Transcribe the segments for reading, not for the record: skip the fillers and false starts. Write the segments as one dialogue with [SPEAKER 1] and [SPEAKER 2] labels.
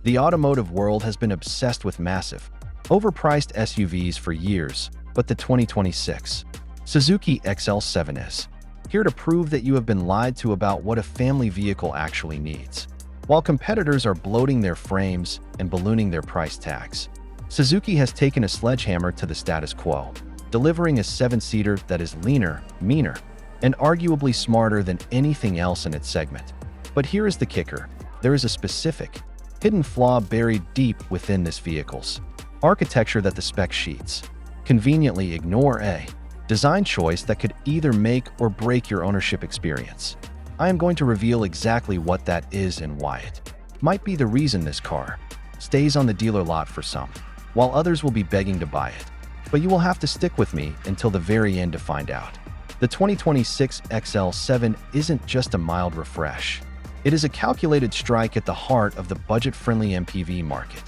[SPEAKER 1] The automotive world has been obsessed with massive, overpriced SUVs for years, but the 2026 Suzuki XL7 is here to prove that you have been lied to about what a family vehicle actually needs. While competitors are bloating their frames and ballooning their price tags, Suzuki has taken a sledgehammer to the status quo, delivering a seven-seater that is leaner, meaner, and arguably smarter than anything else in its segment. But here is the kicker. There is a specific, hidden flaw buried deep within this vehicle's architecture that the spec sheets conveniently ignore, a design choice that could either make or break your ownership experience. I am going to reveal exactly what that is and why it might be the reason this car stays on the dealer lot for some, while others will be begging to buy it. But you will have to stick with me until the very end to find out. The 2026 XL7 isn't just a mild refresh. It is a calculated strike at the heart of the budget-friendly MPV market.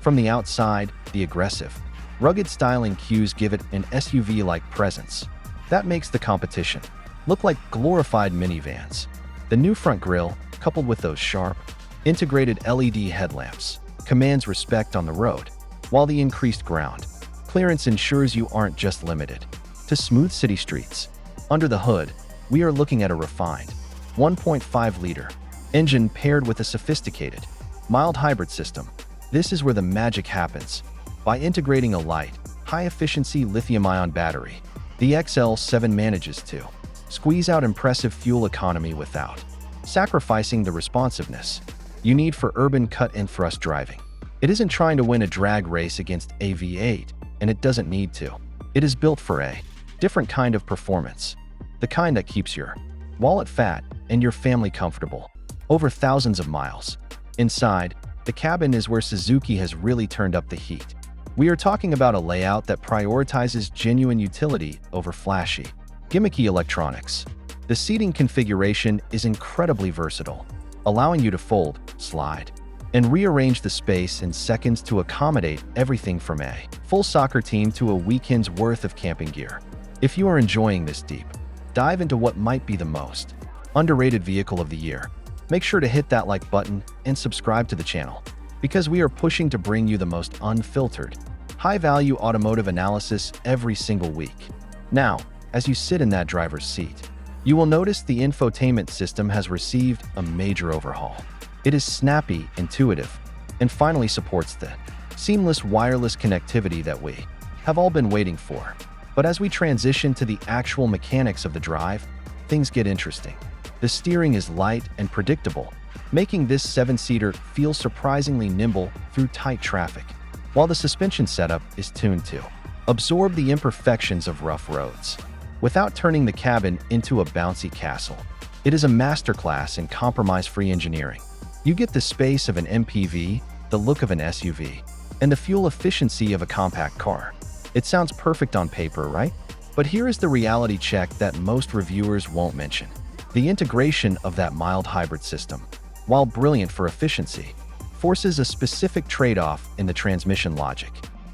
[SPEAKER 1] From the outside, the aggressive, rugged styling cues give it an SUV-like presence that makes the competition look like glorified minivans. The new front grille, coupled with those sharp, integrated LED headlamps, commands respect on the road, while the increased ground clearance ensures you aren't just limited to smooth city streets. Under the hood, we are looking at a refined 1.5-liter engine paired with a sophisticated, mild hybrid system. This is where the magic happens. By integrating a light, high-efficiency lithium-ion battery, the XL7 manages to squeeze out impressive fuel economy without sacrificing the responsiveness you need for urban cut-and-thrust driving. It isn't trying to win a drag race against a V8, and it doesn't need to. It is built for a different kind of performance, the kind that keeps your wallet fat and your family comfortable over thousands of miles. Inside, the cabin is where Suzuki has really turned up the heat. We are talking about a layout that prioritizes genuine utility over flashy, gimmicky electronics. The seating configuration is incredibly versatile, allowing you to fold, slide, and rearrange the space in seconds to accommodate everything from a full soccer team to a weekend's worth of camping gear. If you are enjoying this deep dive into what might be the most underrated vehicle of the year, make sure to hit that like button and subscribe to the channel, because we are pushing to bring you the most unfiltered, high-value automotive analysis every single week. Now, as you sit in that driver's seat, you will notice the infotainment system has received a major overhaul. It is snappy, intuitive, and finally supports the seamless wireless connectivity that we have all been waiting for. But as we transition to the actual mechanics of the drive, things get interesting. The steering is light and predictable, making this seven-seater feel surprisingly nimble through tight traffic, while the suspension setup is tuned to absorb the imperfections of rough roads without turning the cabin into a bouncy castle. It is a masterclass in compromise-free engineering. You get the space of an MPV, the look of an SUV, and the fuel efficiency of a compact car. It sounds perfect on paper, right? But here is the reality check that most reviewers won't mention. The integration of that mild hybrid system, while brilliant for efficiency, forces a specific trade-off in the transmission logic,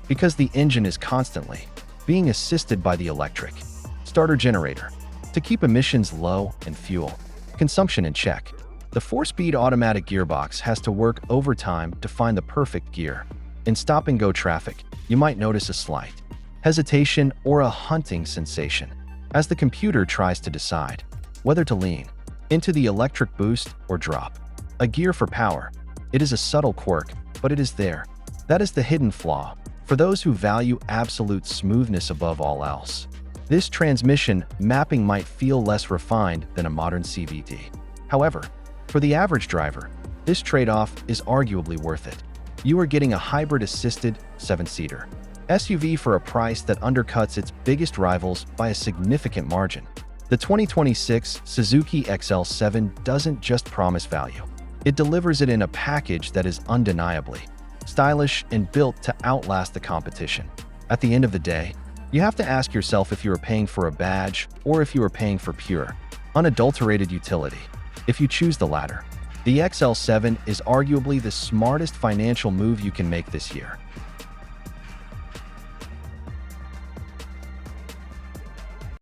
[SPEAKER 1] because the engine is constantly being assisted by the electric starter generator to keep emissions low and fuel consumption in check. The 4-speed automatic gearbox has to work overtime to find the perfect gear. In stop-and-go traffic, you might notice a slight hesitation or a hunting sensation as the computer tries to decide whether to lean into the electric boost or drop a gear for power. It is a subtle quirk, but it is there. That is the hidden flaw for those who value absolute smoothness above all else. This transmission mapping might feel less refined than a modern CVT. However, for the average driver, this trade-off is arguably worth it. You are getting a hybrid-assisted 7-seater SUV for a price that undercuts its biggest rivals by a significant margin. The 2026 Suzuki XL7 doesn't just promise value. It delivers it in a package that is undeniably stylish and built to outlast the competition. At the end of the day, you have to ask yourself if you are paying for a badge or if you are paying for pure, unadulterated utility. If you choose the latter, the XL7 is arguably the smartest financial move you can make this year.